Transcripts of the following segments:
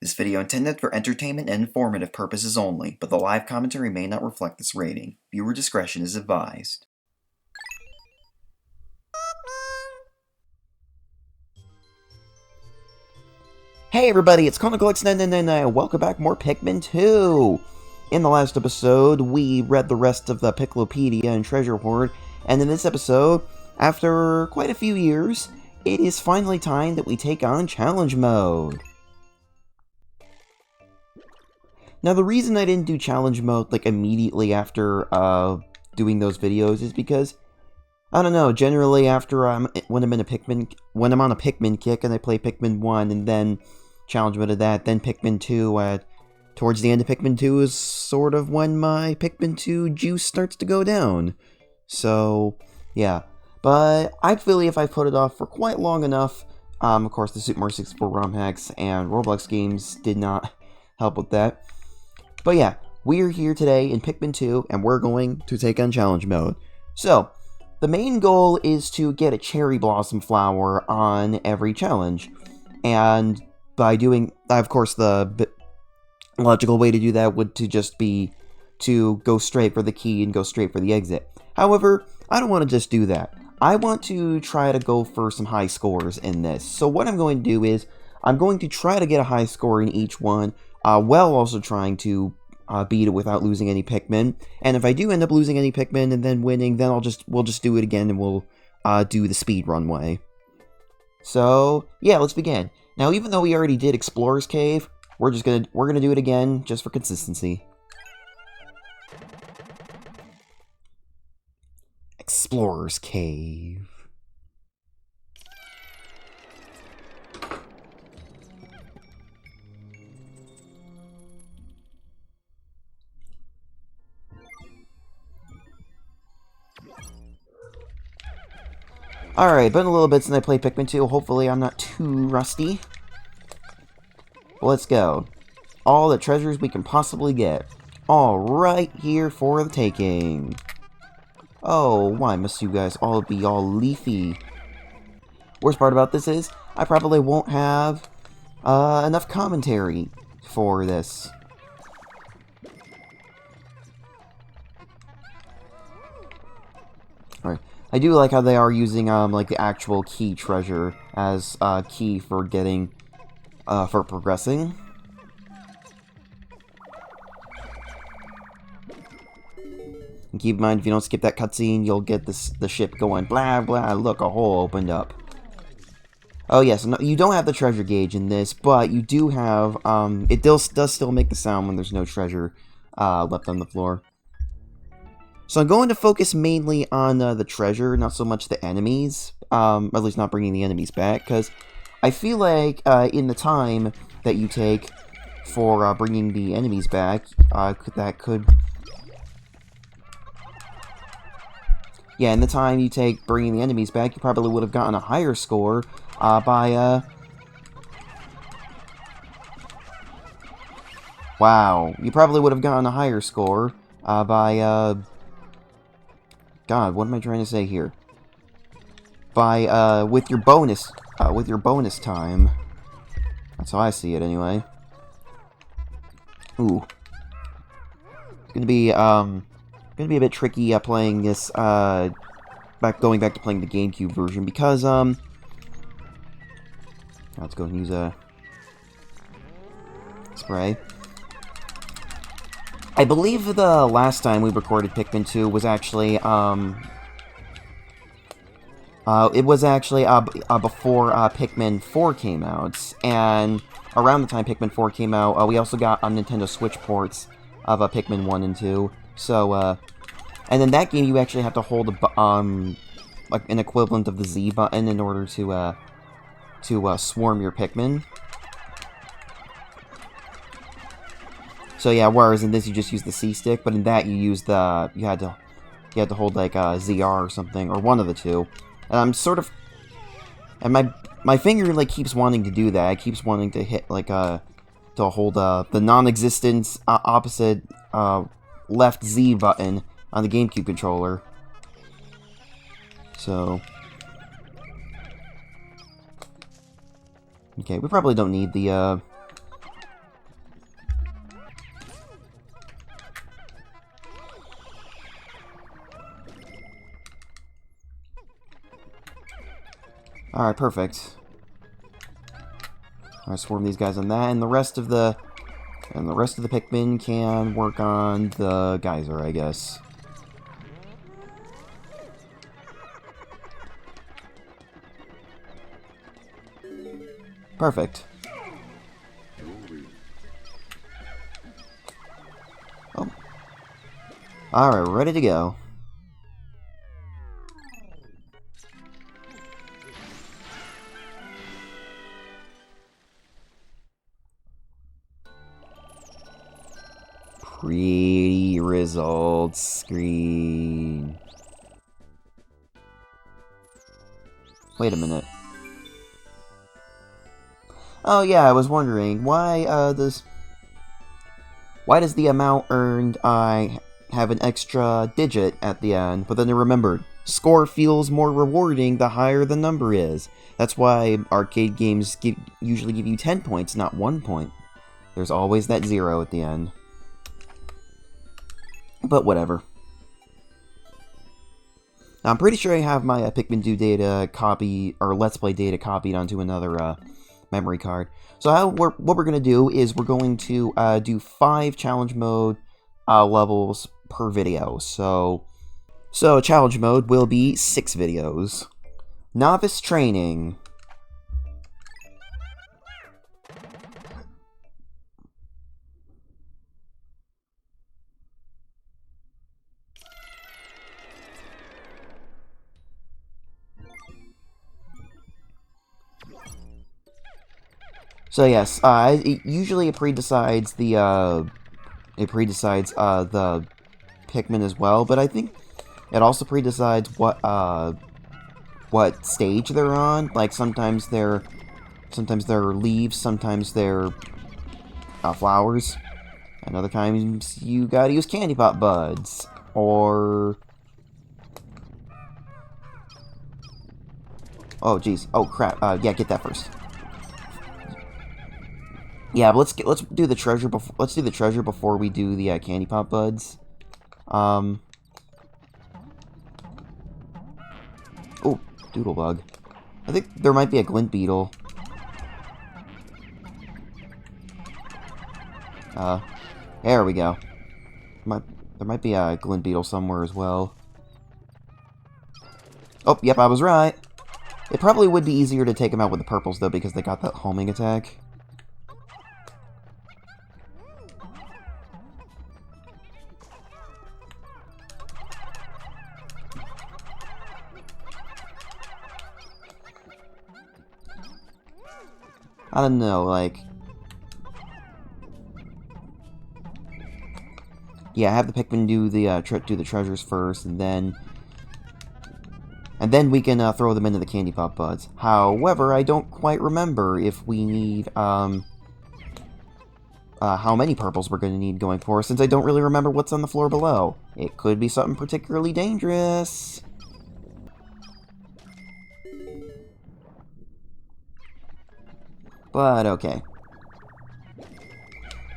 This video intended for entertainment and informative purposes only, but the live commentary may not reflect this rating. Viewer discretion is advised. Hey everybody, it's ConicalX999. Welcome back, more Pikmin 2! In the last episode, we read the rest of the Pikipedia and Treasure Hoard, and in this episode, after quite a few years, it is finally time that we take on Challenge Mode. Now, the reason I didn't do Challenge Mode, immediately after, doing those videos is because, I don't know, generally after, when I'm on a Pikmin kick and I play Pikmin 1 and then Challenge Mode of that, then Pikmin 2, towards the end of Pikmin 2 is sort of when my Pikmin 2 juice starts to go down. So, yeah. But I feel if I put it off for quite long enough, of course the Super Mario 64 ROM hacks and Roblox games did not help with that. But yeah, we're here today in Pikmin 2, and we're going to take on Challenge Mode. So, the main goal is to get a cherry blossom flower on every challenge. And by doing, of course, the logical way to do that would to just be to go straight for the key and go straight for the exit. However, I don't want to just do that. I want to try to go for some high scores in this. So what I'm going to do is, I'm going to try to get a high score in each one, while also trying to beat it without losing any Pikmin. And if I do end up losing any Pikmin and then winning, then we'll just do it again and we'll do the speedrun way. So yeah, let's begin. Now, even though we already did Explorer's Cave, we're gonna do it again just for consistency. Explorer's Cave. Alright, been a little bit since I played Pikmin 2. Hopefully I'm not too rusty. Well, let's go. All the treasures we can possibly get. All right here for the taking. Oh, why must you guys all be all leafy? Worst part about this is, I probably won't have enough commentary for this. Alright. I do like how they are using, the actual key treasure as, key for getting, for progressing. And keep in mind, if you don't skip that cutscene, you'll get the ship going, blah, blah, look, a hole opened up. Oh, yes, no, you don't have the treasure gauge in this, but you do have, it does still make the sound when there's no treasure, left on the floor. So I'm going to focus mainly on the treasure, not so much the enemies, at least not bringing the enemies back, because I feel like in the time that you take for bringing the enemies back, yeah, in the time you take bringing the enemies back, you probably would have gotten a higher score wow, you probably would have gotten a higher score by God, what am I trying to say here? By, with your bonus time. That's how I see it, anyway. Ooh. It's gonna be a bit tricky, playing this, going back to playing the GameCube version, because, let's go and use a spray. I believe the last time we recorded Pikmin 2 was actually, before, Pikmin 4 came out, and around the time Pikmin 4 came out, we also got on Nintendo Switch ports of, Pikmin 1 and 2, so, and in that game you actually have to hold an equivalent of the Z button in order to swarm your Pikmin. So yeah, whereas in this you just use the C stick, but in that you use you had to hold like ZR or something, or one of the two. And I'm sort of, and my finger keeps wanting to do that. It keeps wanting to hit to hold the non-existent opposite left Z button on the GameCube controller. So okay, we probably don't need the Alright, perfect. I swarm these guys on that, and the rest of the Pikmin can work on the geyser, I guess. Perfect. Oh. Alright, ready to go. Pretty results screen. Wait a minute. Oh yeah, I was wondering why does the amount earned I have an extra digit at the end? But then I remembered, score feels more rewarding the higher the number is. That's why arcade games usually give you 10 points, not 1 point. There's always that 0 at the end. But whatever. Now, I'm pretty sure I have my Pikmin 2 data copy, or Let's Play data copied onto another memory card. So what we're going to do is we're going to do 5 challenge mode levels per video. So challenge mode will be 6 videos. Novice training. So yes, usually it predecides the Pikmin as well, but I think it also predecides what stage they're on. Like sometimes they're leaves, sometimes they're flowers, and other times you gotta use candy pop buds or. Oh jeez, oh crap! Yeah, get that first. Yeah, but let's do the treasure before. Let's do the treasure before we do the candy pop buds. Oh, doodlebug. I think there might be a glint beetle. There we go. There might be a glint beetle somewhere as well. Oh, yep, I was right. It probably would be easier to take them out with the purples though, because they got that homing attack. I don't know, like. Yeah, have the Pikmin do the treasures first, and then we can throw them into the candy pop buds. However, I don't quite remember if we need how many purples we're going to need going forward, since I don't really remember what's on the floor below. It could be something particularly dangerous. But okay.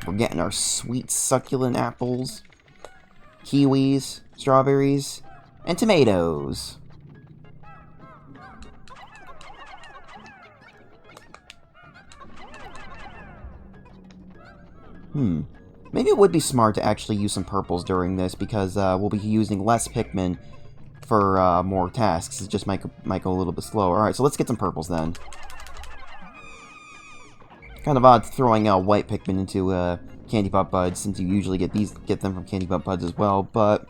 We're getting our sweet succulent apples, kiwis, strawberries, and tomatoes. Maybe it would be smart to actually use some purples during this, because we'll be using less Pikmin for more tasks. It just might go a little bit slower. Alright, so let's get some purples then. Kind of odd throwing out white Pikmin into candy pop buds, since you usually get them from candy pop buds as well, but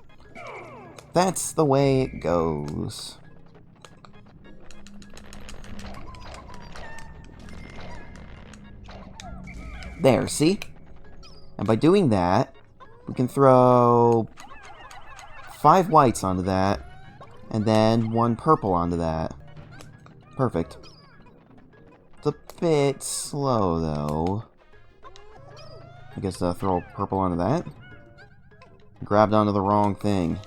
that's the way it goes. There, see? And by doing that, we can throw 5 whites onto that, and then 1 purple onto that. Perfect. It's a bit slow, though. I guess throw purple onto that. Grabbed onto the wrong thing.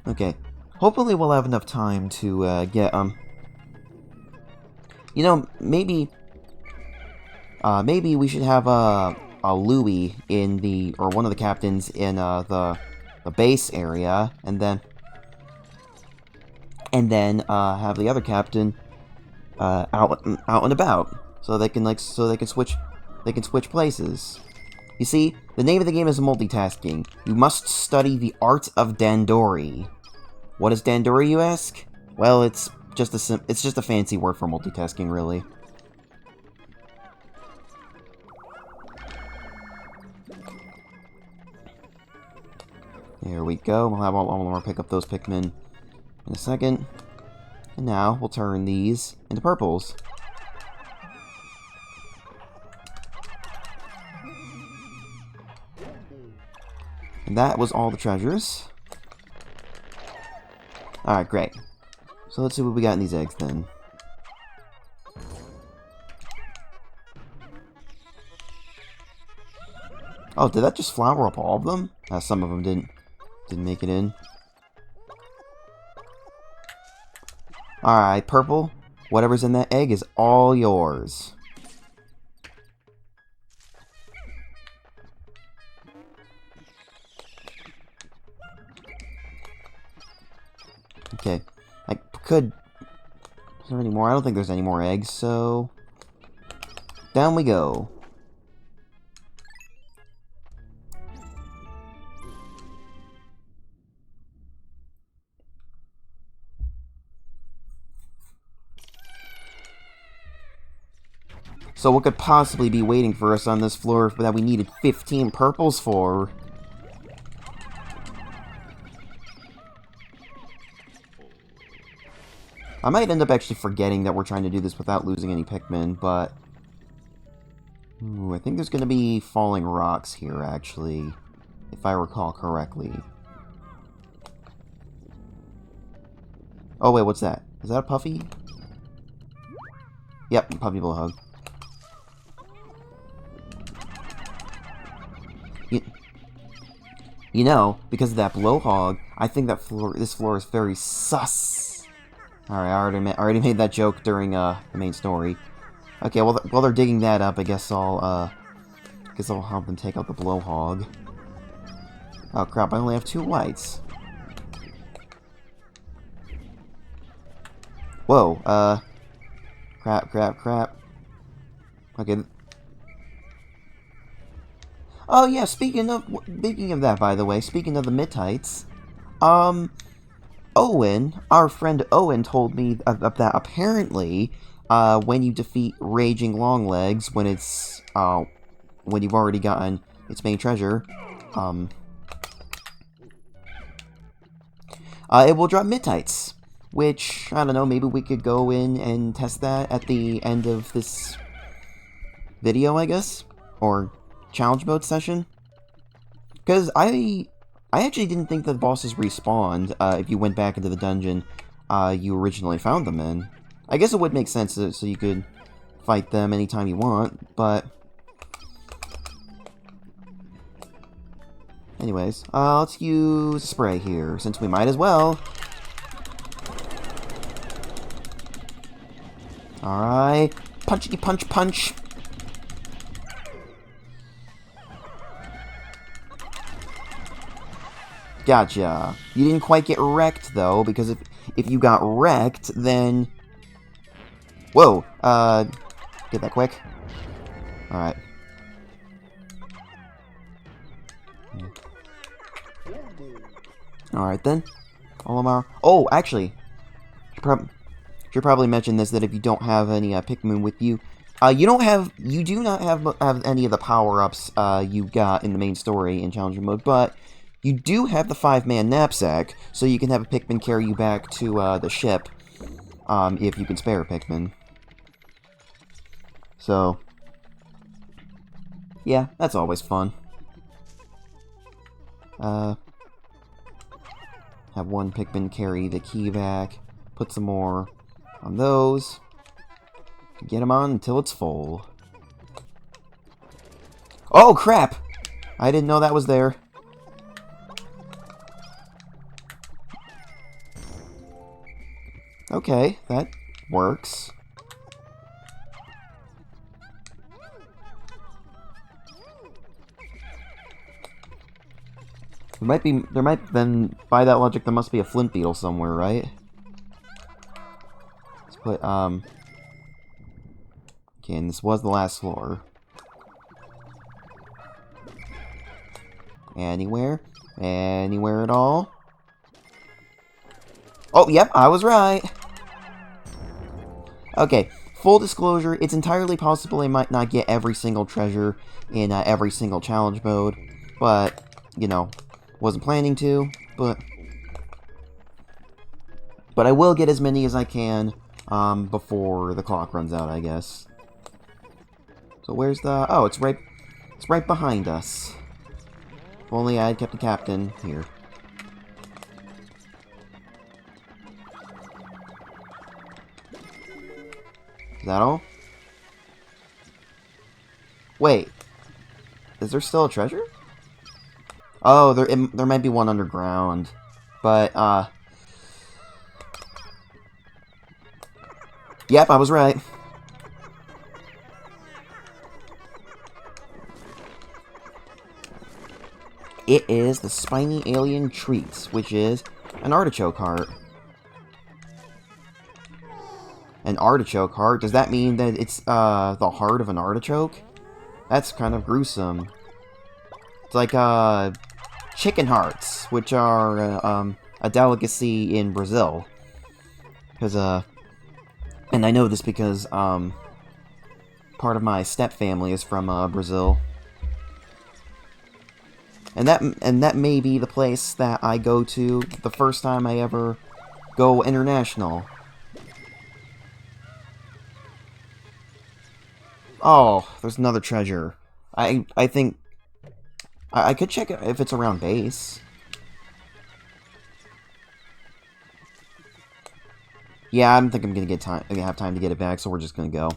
Okay. Hopefully we'll have enough time to get, you know, maybe we should have a Louie in the, or one of the captains in the the base area, and then have the other captain out and about, so they can switch places. You see, the name of the game is multitasking. You must study the art of Dandori. What is Dandori, you ask? Well, it's just a fancy word for multitasking, really. There we go. We'll have I'll pick up those Pikmin in a second. And now we'll turn these into purples. And that was all the treasures. Alright, great. So let's see what we got in these eggs then. Oh, did that just flower up all of them? Some of them didn't make it in. Alright, purple. Whatever's in that egg is all yours. Okay. I could... Is there any more? I don't think there's any more eggs, so... Down we go. So what could possibly be waiting for us on this floor that we needed 15 purples for? I might end up actually forgetting that we're trying to do this without losing any Pikmin, but... Ooh, I think there's going to be falling rocks here, actually, if I recall correctly. Oh, wait, what's that? Is that a Puffy? Yep, Puffy Blowhog. You know, because of that Blowhog, I think that this floor is very sus. Alright, I already made that joke during the main story. Okay, well, while they're digging that up, I guess I'll help them take out the Blowhog. Oh crap, I only have 2 whites. Whoa, crap. Okay. Oh yeah, speaking of that, by the way, speaking of the Mittites, Owen, our friend Owen, told me that apparently, when you defeat Raging Longlegs, when you've already gotten its main treasure, it will drop Mittites, which, I don't know, maybe we could go in and test that at the end of this video, I guess, or challenge mode session, because I actually didn't think that the bosses respawned if you went back into the dungeon you originally found them in. I guess it would make sense so you could fight them anytime you want, but anyways, let's use spray here, since we might as well. Alright, punchity punch. Gotcha. You didn't quite get wrecked, though, because if you got wrecked, then... Whoa, get that quick. Alright. Alright, then. Olimar. Oh, actually, should probably mention this, that if you don't have any Pikmin with you, you do not have any of the power-ups you got in the main story in Challenger mode, but you do have the 5-man knapsack, so you can have a Pikmin carry you back to the ship, if you can spare a Pikmin. So, yeah, that's always fun. Have one Pikmin carry the key back, put some more on those, get them on until it's full. Oh, crap! I didn't know that was there. Okay, that works. Then, by that logic, there must be a flint beetle somewhere, right? Let's put, okay, and this was the last floor. Anywhere? Anywhere at all? Oh, yep, I was right! Okay, full disclosure, it's entirely possible I might not get every single treasure in every single challenge mode, but, you know, wasn't planning to, but I will get as many as I can, before the clock runs out, I guess. So where's the... Oh, it's right behind us. If only I had kept the captain here. Is that all? Wait. Is there still a treasure? Oh, there might be one underground. But, yep, I was right. It is the Spiny Alien Treats, which is an artichoke heart. An artichoke heart? Does that mean that it's, the heart of an artichoke? That's kind of gruesome. It's like, chicken hearts, which are, a delicacy in Brazil. Because, and I know this because, part of my step family is from, Brazil. And that may be the place that I go to the first time I ever go international. Oh, there's another treasure. I think I could check it if it's around base. Yeah, I don't think I'm gonna have time to get it back, so we're just gonna go.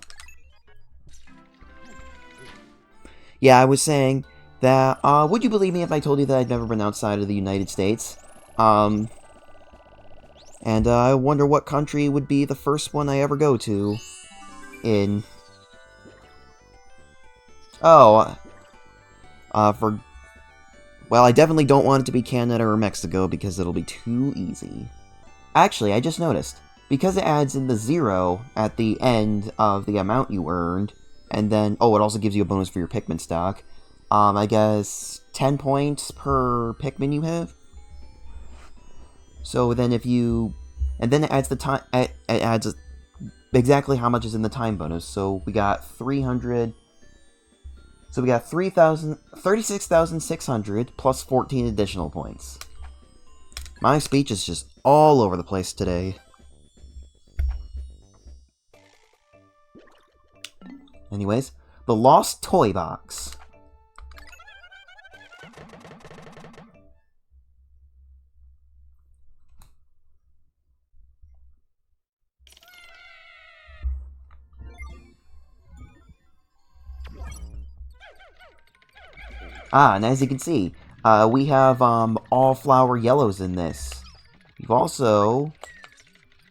Yeah, I was saying that, would you believe me if I told you that I'd never been outside of the United States? And I wonder what country would be the first one I ever go to in... Oh, well, I definitely don't want it to be Canada or Mexico, because it'll be too easy. Actually, I just noticed, because it adds in the 0 at the end of the amount you earned, and then, oh, it also gives you a bonus for your Pikmin stock, I guess 10 points per Pikmin you have? So then if you... And then it adds the time... It adds exactly how much is in the time bonus, so we got 300... So we got 36,600 plus 14 additional points. My speech is just all over the place today. Anyways, the Lost Toy Box. Ah, and as you can see, we have, all flower yellows in this. We've also...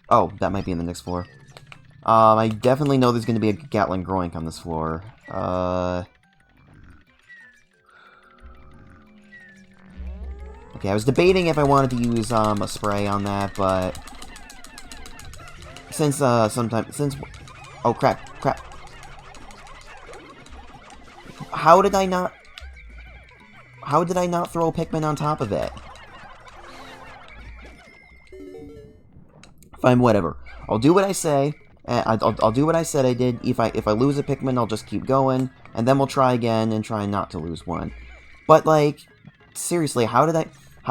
Oh, that might be in the next floor. I definitely know there's going to be a Gatling Groink on this floor. Okay, I was debating if I wanted to use, a spray on that, but... Since, Oh, crap. How did I not throw Pikmin on top of it? Fine, whatever. I'll do what I say. I'll do what I said I did. If I lose a Pikmin, I'll just keep going, and then we'll try again and try not to lose one. But, like, seriously, how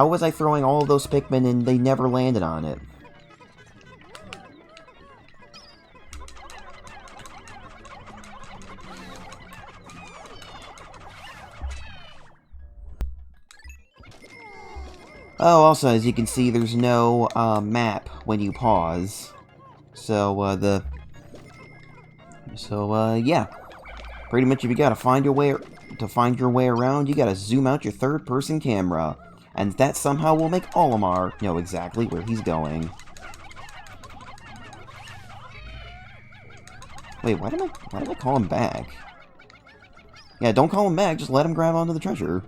was I throwing all of those Pikmin and they never landed on it? Oh, also, as you can see, there's no, map when you pause. So, yeah. Pretty much if you gotta find your way around, you gotta zoom out your third-person camera. And that somehow will make Olimar know exactly where he's going. Wait, why did I call him back? Yeah, don't call him back, just let him grab onto the treasure.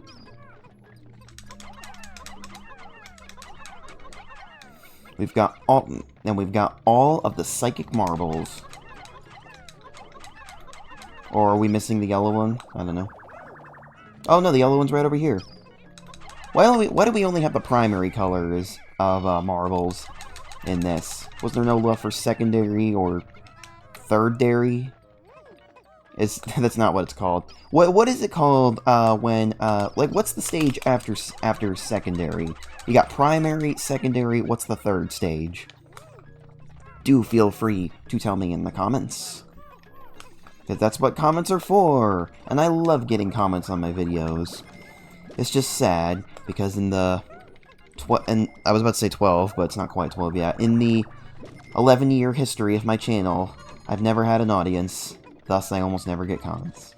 We've got all of the psychic marbles. Or are we missing the yellow one? I don't know. Oh no, the yellow one's right over here. Why do we only have the primary colors of marbles in this? Was there no love for secondary or third-dairy? That's not what it's called. What is it called when like what's the stage after secondary? You got primary, secondary. What's the third stage? Do feel free to tell me in the comments, because that's what comments are for, and I love getting comments on my videos. It's just sad because in the and I was about to say 12, but it's not quite 12 yet. In the 11-year history of my channel, I've never had an audience. Thus, I almost never get comments.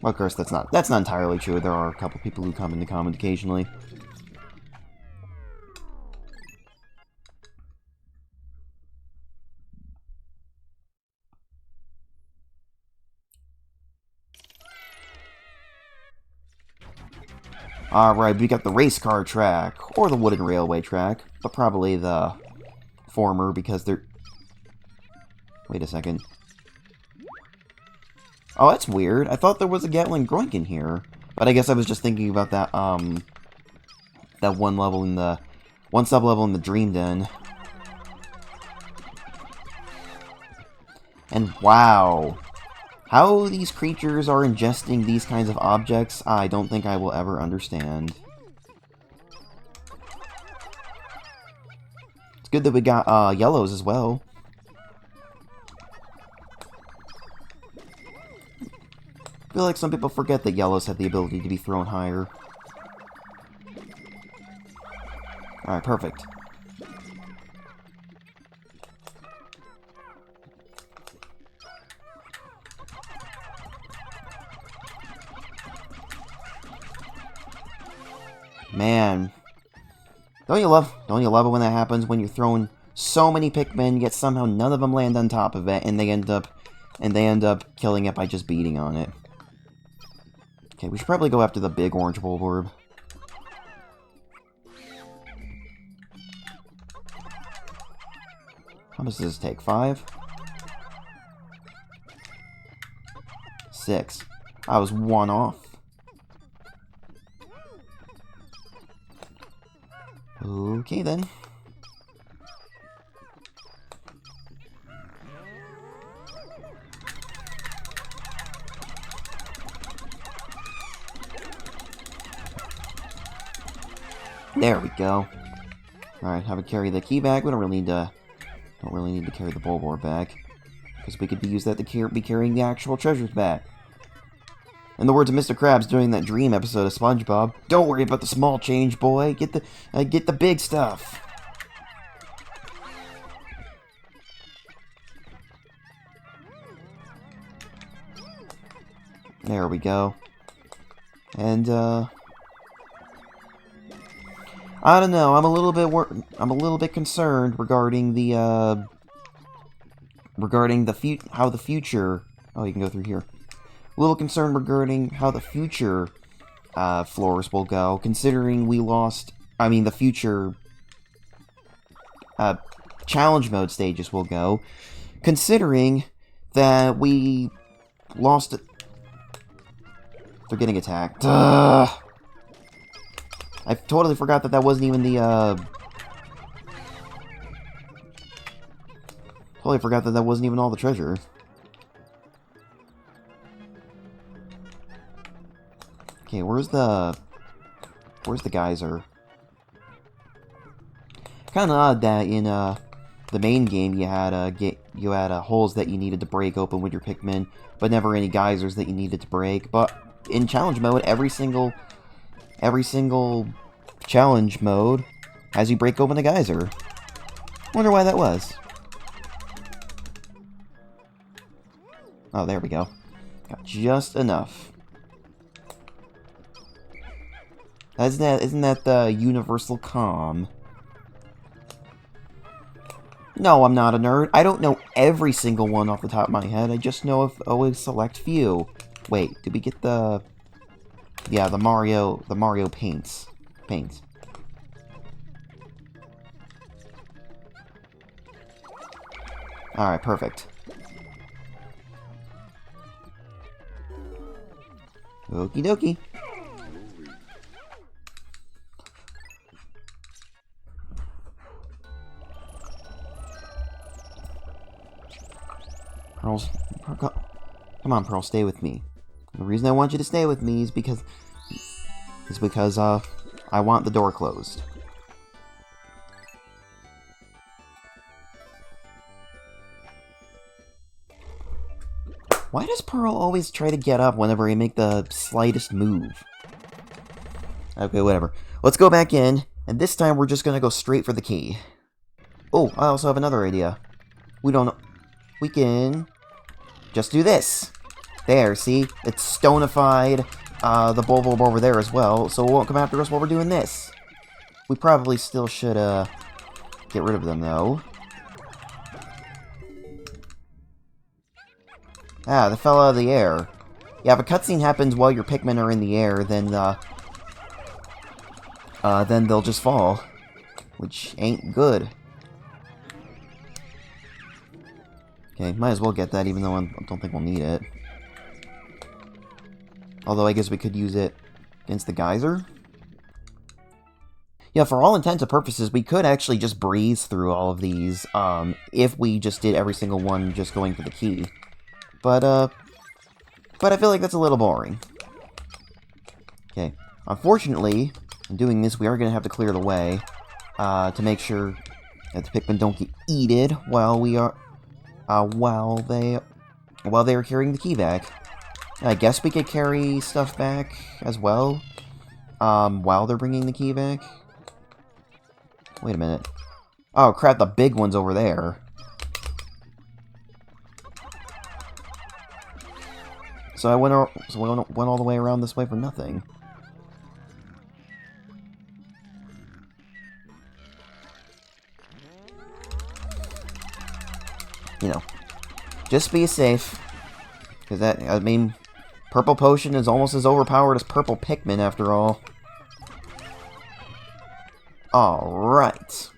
Well, of course, that's not entirely true. There are a couple people who come in to comment occasionally. Alright, we got the race car track, or the wooden railway track, but probably the former because they're... Wait a second. Oh, that's weird. I thought there was a Gatling Groink in here. But I guess I was just thinking about that, that one level in the... one sub-level in the Dream Den. And wow! How these creatures are ingesting these kinds of objects, I don't think I will ever understand. It's good that we got, yellows as well. I feel like some people forget that yellows have the ability to be thrown higher. Alright, perfect. Man. Don't you love it when that happens, when you're throwing so many Pikmin, yet somehow none of them land on top of it, and they end up killing it by just beating on it. Okay, we should probably go after the big orange bulborb. How much does this take? 5? 6. I was 1 off. Okay, then. There we go. Alright, have it carry the key back. We don't really need to carry the bulborb back, because we could use that to be carrying the actual treasures back. In the words of Mr. Krabs during that Dream episode of SpongeBob, don't worry about the small change, boy. Get the big stuff. There we go. And I don't know. I'm a little bit concerned regarding the how the future. Oh, you can go through here. A little concerned regarding how the future floors will go, considering we lost. I mean, the future challenge mode stages will go, considering that we lost. They're getting attacked. I totally forgot that wasn't even the. Totally forgot that wasn't even all the treasure. Okay, where's the geyser? Kind of odd that in the main game you had holes that you needed to break open with your Pikmin, but never any geysers that you needed to break. But in challenge mode, every single challenge mode has you break open a geyser. Wonder why that was. Oh, there we go. Got just enough. Isn't that the universal calm? No, I'm not a nerd. I don't know every single one off the top of my head. I just know of a select few. Wait, did we get the... Yeah, the Mario paints. Alright, perfect. Okie dokie. Pearls, come on, Pearl, stay with me. The reason I want you to stay with me is because I want the door closed. Why does Pearl always try to get up whenever I make the slightest move? Okay, whatever. Let's go back in, and this time we're just gonna go straight for the key. Oh, I also have another idea. We can just do this. There, see? It's stonified the bulb over there as well, so it won't come after us while we're doing this. We probably still should, get rid of them, though. Ah, they fell out of the air. Yeah, if a cutscene happens while your Pikmin are in the air, then they'll just fall. Which ain't good. Okay, might as well get that, even though I don't think we'll need it. Although I guess we could use it against the geyser. Yeah, for all intents and purposes, we could actually just breeze through all of these, if we just did every single one just going for the key. But I feel like that's a little boring. Okay. Unfortunately, in doing this, we are going to have to clear the way, to make sure that the Pikmin don't get eaten while we are, while they are carrying the key back. I guess we could carry stuff back as well, while they're bringing the key back. Wait a minute. Oh crap, the big one's over there. So I went all the way around this way for nothing. You know, just be safe. Because that, I mean, Purple Potion is almost as overpowered as Purple Pikmin after all. Alright.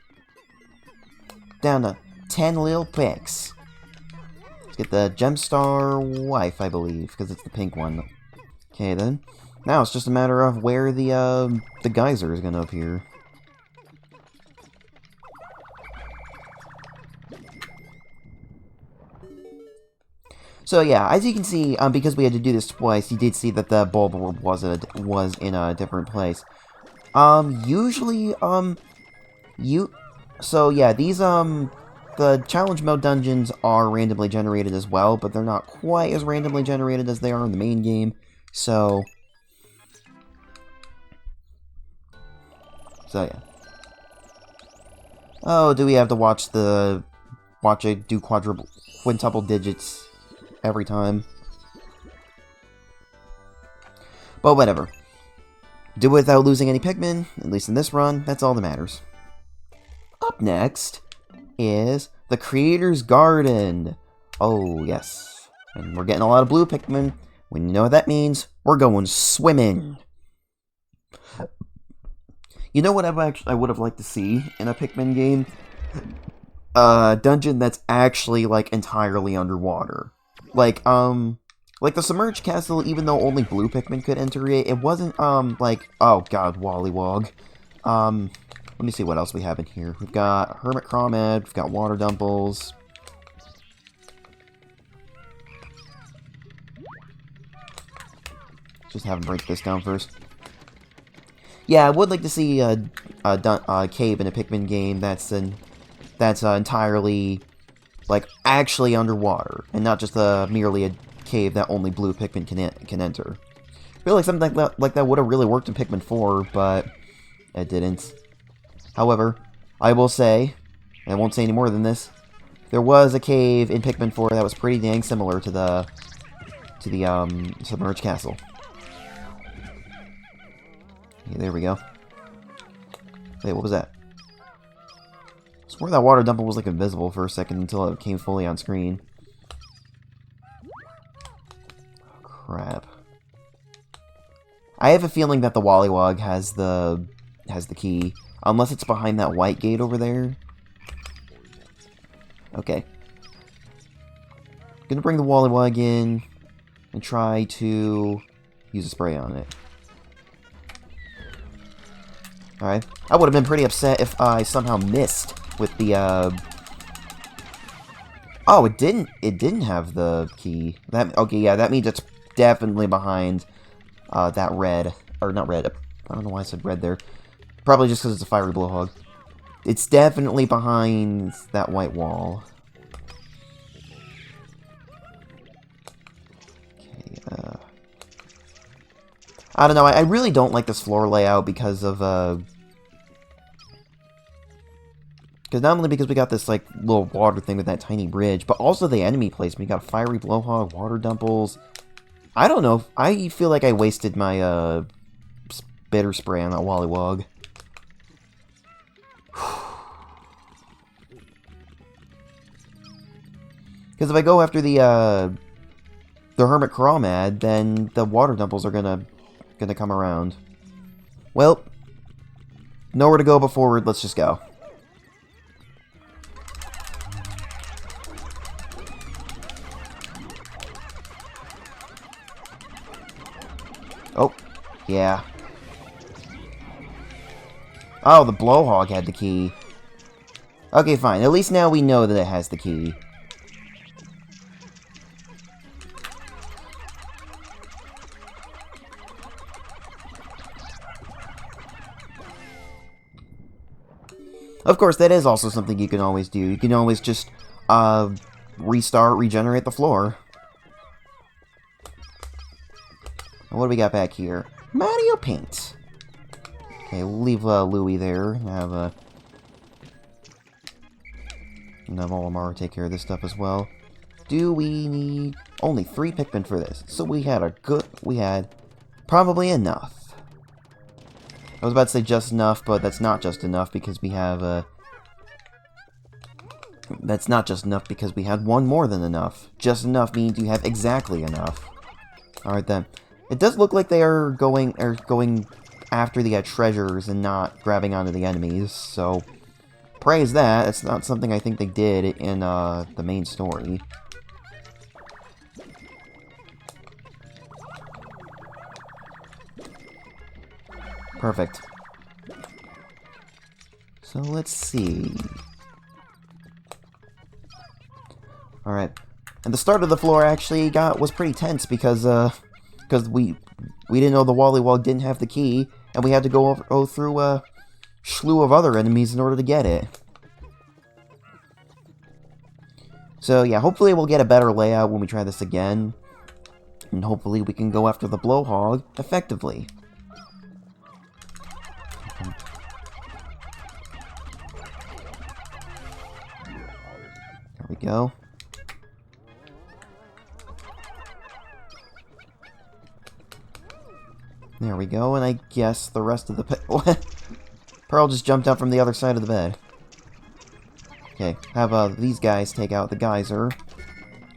Down to 10 little picks. Get the Gemstar wife, I believe, because it's the pink one. Okay, then. Now it's just a matter of where the geyser is going to appear. So yeah, as you can see, because we had to do this twice, you did see that the bulb orb was in a different place. Usually, so yeah, these, the challenge mode dungeons are randomly generated as well, but they're not quite as randomly generated as they are in the main game, so yeah. Oh, do we have to watch it do quintuple digits every time? But whatever. Do it without losing any Pikmin, at least in this run, that's all that matters. Up next is the Creator's Garden. Oh, yes. And we're getting a lot of blue Pikmin. When you know what that means, we're going swimming. You know what I would have liked to see in a Pikmin game? A dungeon that's actually, like, entirely underwater. Like the Submerged Castle, even though only blue Pikmin could enter it, it wasn't, like, oh god, Wollywog. Let me see what else we have in here. We've got Hermit Crawmad, we've got Water Dumples. Just have him break this down first. Yeah, I would like to see a cave in a Pikmin game that's entirely, like, actually underwater, and not just merely a cave that only blue Pikmin can enter. I feel like something like that would have really worked in Pikmin 4, but it didn't. However, I will say, and I won't say any more than this, there was a cave in Pikmin 4 that was pretty dang similar to the Submerged Castle. Okay, there we go. Wait, what was that? I swore that Water Dumple was like invisible for a second until it came fully on screen. Oh, crap. I have a feeling that the Wollywog has the key. Unless it's behind that white gate over there. Okay. Gonna bring the Wallywug in and try to use a spray on it. Alright. I would have been pretty upset if I somehow missed with the, Oh, it didn't have the key. Okay, yeah, that means it's definitely behind, that red. Or, not red. I don't know why I said red there. Probably just because it's a fiery blowhog. It's definitely behind that white wall. Okay, I don't know, I really don't like this floor layout because of, because not only because we got this, like, little water thing with that tiny bridge, but also the enemy placement. We got fiery blowhog, water dumples. I don't know. I feel like I wasted my, bitter spray on that Wallywug. Because if I go after the Hermit Crawmad, then the water dumples are gonna come around. Well, nowhere to go but forward. Let's just go. Oh, yeah. Oh, the blowhog had the key. Okay, fine. At least now we know that it has the key. Of course, that is also something you can always do. You can always just, restart, regenerate the floor. What do we got back here? Mario Paint. Okay, we'll leave Louie there. Have Olimar take care of this stuff as well. Do we need only 3 Pikmin for this? So we had probably enough. I was about to say just enough, but that's not just enough because we have that's not just enough because we had one more than enough. Just enough means you have exactly enough. Alright then. It does look like they are going after the treasures and not grabbing onto the enemies, so praise that. It's not something I think they did in the main story. Perfect. So let's see. Alright. And the start of the floor actually was pretty tense because we didn't know the Wallywug didn't have the key, and we had to go through a slew of other enemies in order to get it. So yeah, hopefully we'll get a better layout when we try this again, and hopefully we can go after the blowhog effectively. There we go. There we go, and I guess the rest of the Pearl just jumped out from the other side of the bed. Okay, have these guys take out the geyser.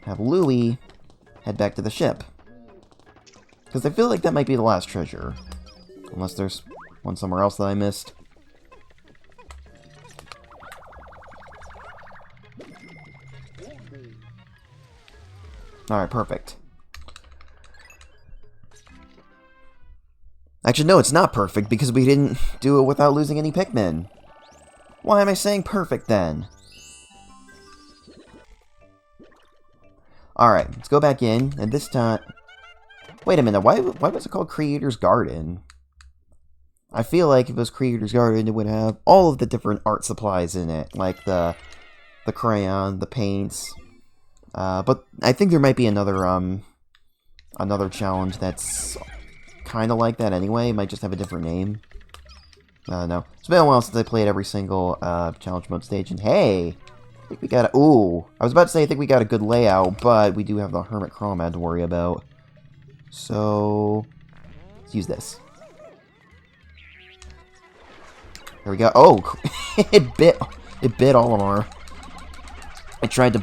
Have Louie head back to the ship. Because I feel like that might be the last treasure. Unless there's one somewhere else that I missed. Alright, perfect. Actually, no, it's not perfect, because we didn't do it without losing any Pikmin. Why am I saying perfect, then? Alright, let's go back in, and this time... Wait a minute, why was it called Creator's Garden? I feel like if it was Creator's Garden, it would have all of the different art supplies in it, like the crayon, the paints. But I think there might be another challenge that's kind of like that anyway. It might just have a different name. No. It's been a while since I played every single challenge mode stage, and hey! I think we got a... Ooh! I was about to say I think we got a good layout, but we do have the Hermit Crawmad to worry about. So... let's use this. There we go. Oh! it bit Olimar. I tried to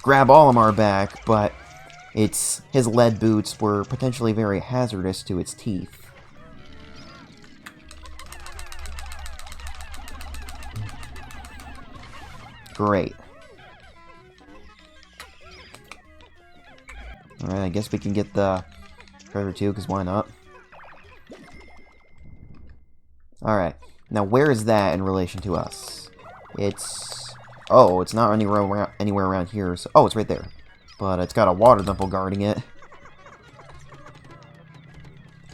grab Olimar back, but his lead boots were potentially very hazardous to its teeth. Great. Alright, I guess we can get the treasure too, because why not? Alright, now where is that in relation to us? It's... Oh, it's not anywhere around here. So, oh, it's right there. But it's got a water dimple guarding it.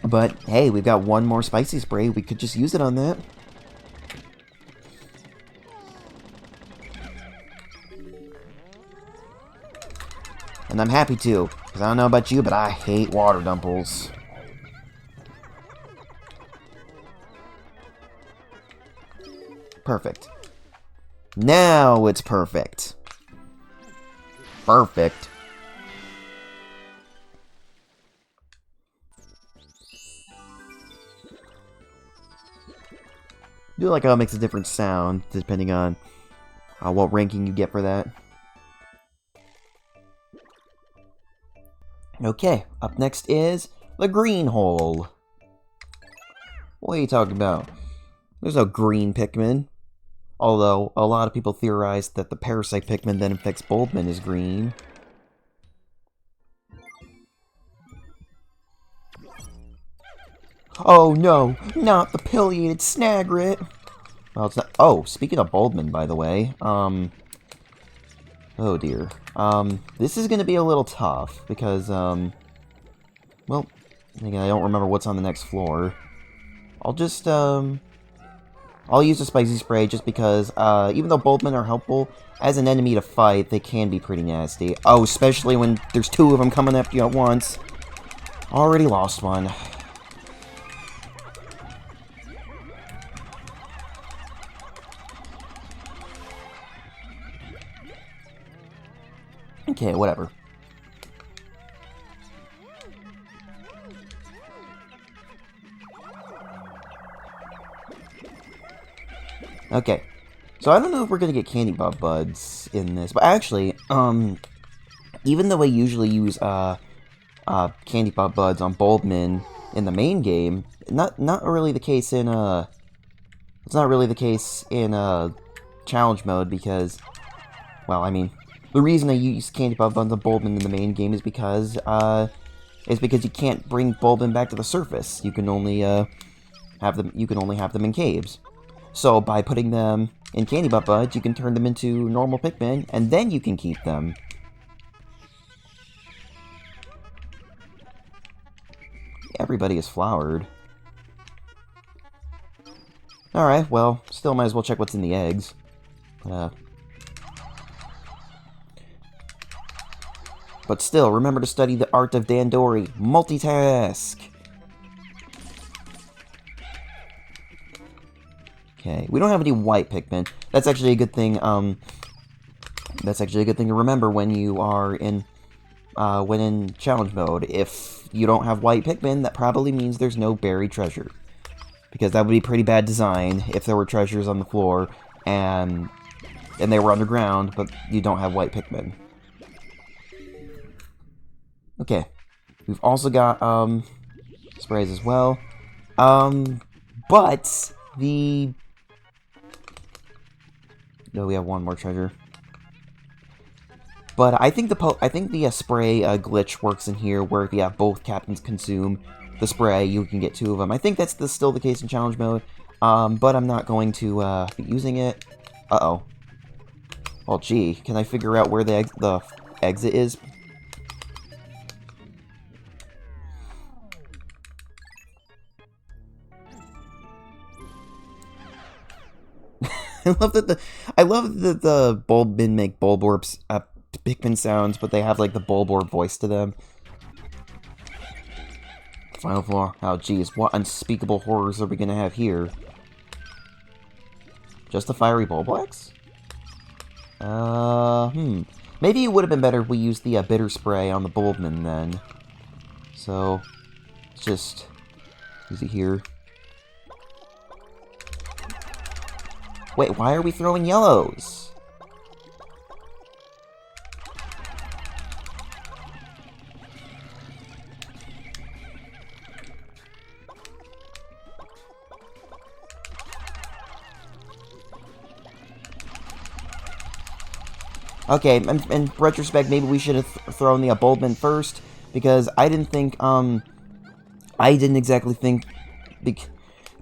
But, hey, we've got one more spicy spray. We could just use it on that. And I'm happy to, because I don't know about you, but I hate water dimples. Perfect. Now it's perfect. Perfect. I do like how it makes a different sound, depending on what ranking you get for that. Okay, up next is the green hole. What are you talking about? There's no green Pikmin. Although, a lot of people theorize that the parasite Pikmin that infects Bulbmin is green. Oh no, not the pileated Snagrit! Well, it's not— oh, speaking of Bulbmin, by the way, oh dear. This is gonna be a little tough, because, well, again, I don't remember what's on the next floor. I'll just, I'll use a spicy spray just because, even though Bulbmin are helpful, as an enemy to fight, they can be pretty nasty. Oh, especially when there's two of them coming after you at once. Already lost one. Okay, whatever. Okay, so I don't know if we're gonna get Candy Bob Buds in this, but actually, even though I usually use Candy Bob Buds on Bulbmin in the main game, not really the case in it's not really the case in challenge mode because, well, I mean, the reason I use Candy Bob Buds on Bulbmin in the main game is because you can't bring Bulbmin back to the surface. You can only have them in caves. So by putting them in Candy Bob Buds, you can turn them into normal Pikmin, and then you can keep them. Everybody is flowered. Alright, well, still might as well check what's in the eggs. But still, remember to study the art of Dandori. Multitask! Okay, we don't have any white Pikmin. That's actually a good thing, that's actually a good thing to remember when you are in, when in challenge mode. If you don't have white Pikmin, that probably means there's no buried treasure. Because that would be pretty bad design if there were treasures on the floor, and they were underground, but you don't have white Pikmin. Okay, we've also got, sprays as well. But the... No, we have one more treasure. But I think the spray glitch works in here, where if you have both captains consume the spray, you can get two of them. I think that's still the case in challenge mode, but I'm not going to be using it. Uh-oh. Well, gee, can I figure out where the exit is? I love that the Bulbmin make Bulborb Pikmin sounds, but they have like the Bulborb voice to them. Final floor. Oh geez, what unspeakable horrors are we gonna have here? Just the fiery Bulblax? Maybe it would have been better if we used the bitter spray on the Bulbmin then. So, let's just use it here. Wait, why are we throwing yellows? Okay, in retrospect, maybe we should have thrown the Bulbmin first, Because I didn't think, I didn't exactly think,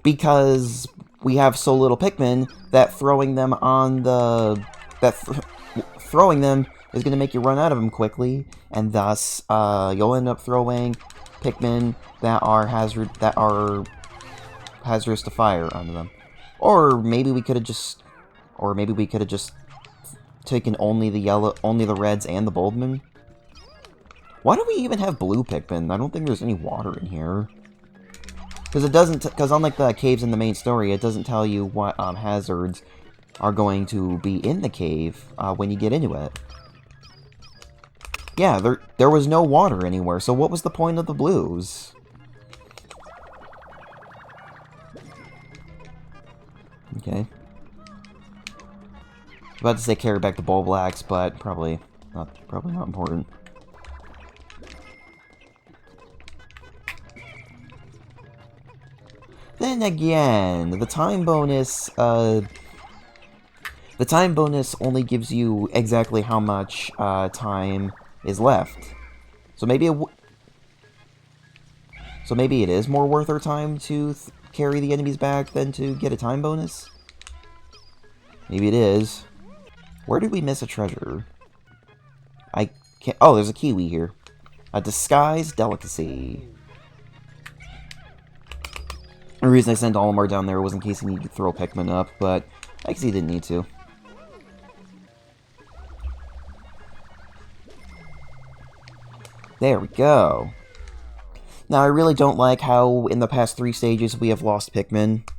because we have so little Pikmin, that throwing them on the, throwing them is going to make you run out of them quickly, and thus, you'll end up throwing Pikmin that are hazardous to fire onto them. Or maybe we could have just taken only the reds and the Boldman. Why do we even have blue Pikmin? I don't think there's any water in here. Because unlike the caves in the main story, it doesn't tell you what hazards are going to be in the cave when you get into it. Yeah, there was no water anywhere, so what was the point of the blues? Okay. About to say carry back the Bull Blacks, but probably not important. Then again, the time bonus only gives you exactly how much time is left. So maybe it is more worth our time to carry the enemies back than to get a time bonus? Maybe it is. Where did we miss a treasure? I can't... Oh, there's a kiwi here. A disguised delicacy. The reason I sent Olimar down there was in case he needed to throw Pikmin up, but I guess he didn't need to. There we go. Now, I really don't like how in the past 3 stages we have lost Pikmin.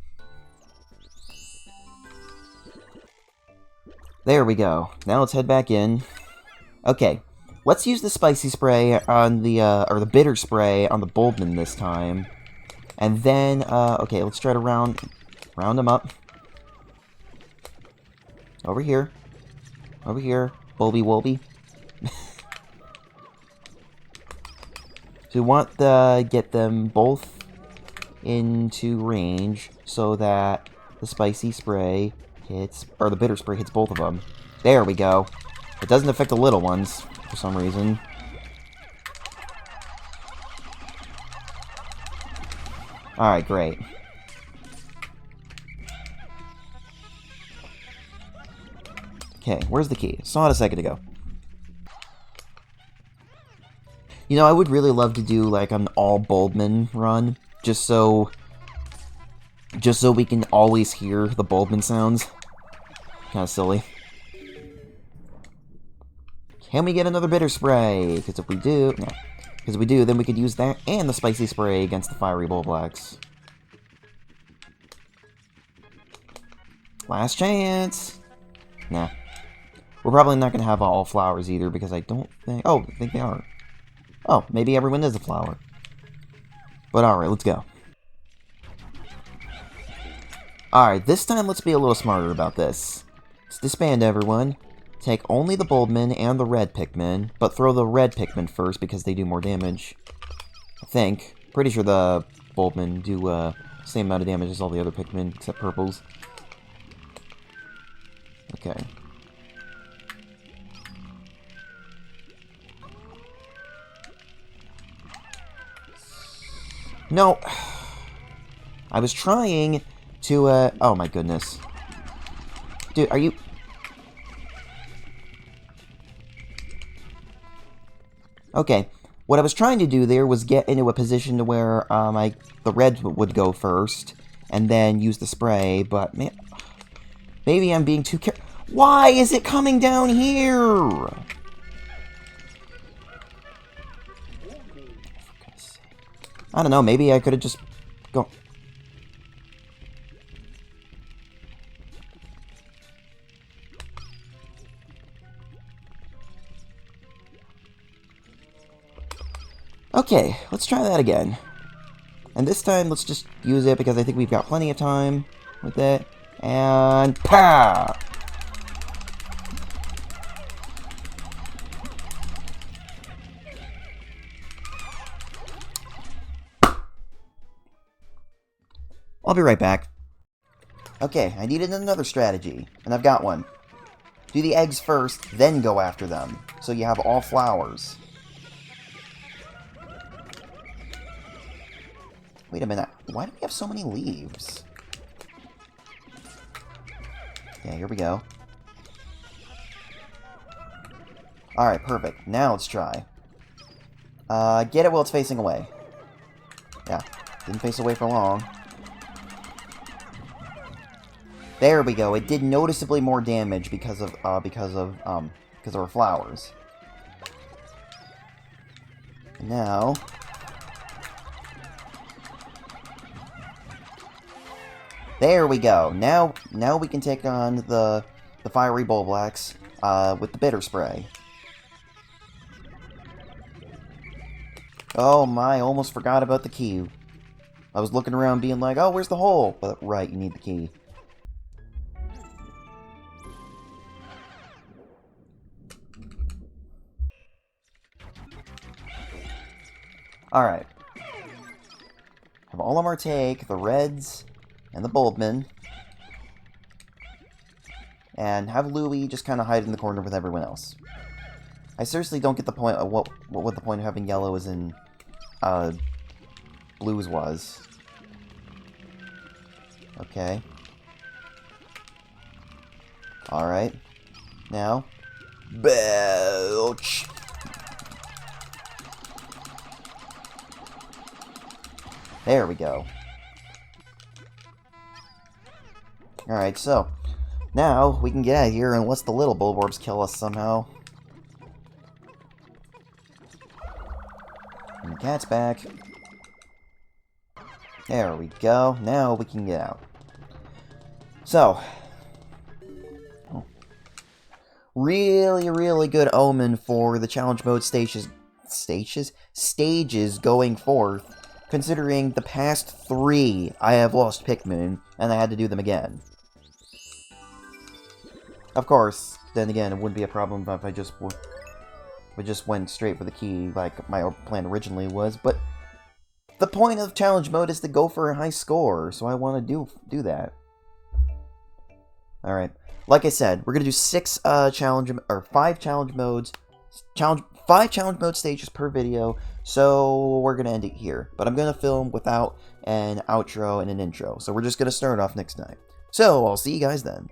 There we go. Now let's head back in. Okay, let's use the spicy spray on the, or the bitter spray on the Boldman this time. And then, okay, let's try to round them up. Over here. Over here. Bulby Wolby. So we want to get them both into range so that the spicy spray hits, or the bitter spray hits both of them. There we go. It doesn't affect the little ones for some reason. Alright, great. Okay, where's the key? Saw it a second ago. You know, I would really love to do, like, an all-Boldman run, just so we can always hear the Boldman sounds. Kinda silly. Can we get another bitter spray? Because if we do... No. Because if we do, then we could use that and the spicy spray against the fiery Bull Blacks. Last chance! Nah. We're probably not going to have all flowers either, because I don't think... Oh, I think they are. Oh, maybe everyone is a flower. But alright, let's go. Alright, this time let's be a little smarter about this. Let's disband everyone. Take only the Boldman and the red Pikmin, but throw the red Pikmin first because they do more damage. I think. Pretty sure the Boldman do same amount of damage as all the other Pikmin, except purples. Okay. No. I was trying to, oh my goodness. Dude, are you... Okay, what I was trying to do there was get into a position to where the red would go first, and then use the spray, but man, maybe I'm being too careful. Why is it coming down here? I don't know, maybe I could have just gone... Okay, let's try that again. And this time, let's just use it because I think we've got plenty of time with it. And pa! I'll be right back. Okay, I needed another strategy, and I've got one. Do the eggs first, then go after them, so you have all flowers. Wait a minute. Why do we have so many leaves? Yeah, here we go. Alright, perfect. Now let's try. Get it while it's facing away. Yeah, didn't face away for long. There we go. It did noticeably more damage because of our flowers. And now, there we go. Now we can take on the fiery bullblacks with the bitter spray. Oh my! Almost forgot about the key. I was looking around, being like, "Oh, where's the hole?" But right, you need the key. Alright. Have Olimar take the reds and the Bulbmin. And have Louie just kind of hide in the corner with everyone else. I seriously don't get the point of what the point of having yellow is in blues was. Okay. Alright. Now. Belch! There we go. Alright, so now we can get out of here unless the little Bulborbs kill us somehow. And the cat's back. There we go. Now we can get out. So, really, really good omen for the challenge mode stages going forth. Considering the past 3, I have lost Pikmin, and I had to do them again. Of course, then again, it wouldn't be a problem if I just went straight for the key, like my plan originally was, but the point of challenge mode is to go for a high score, so I want to do that. Alright, like I said, we're going to do 5 challenge modes, 5 challenge mode stages per video, so we're going to end it here. But I'm going to film without an outro and an intro, so we're just going to start off next time. So, I'll see you guys then.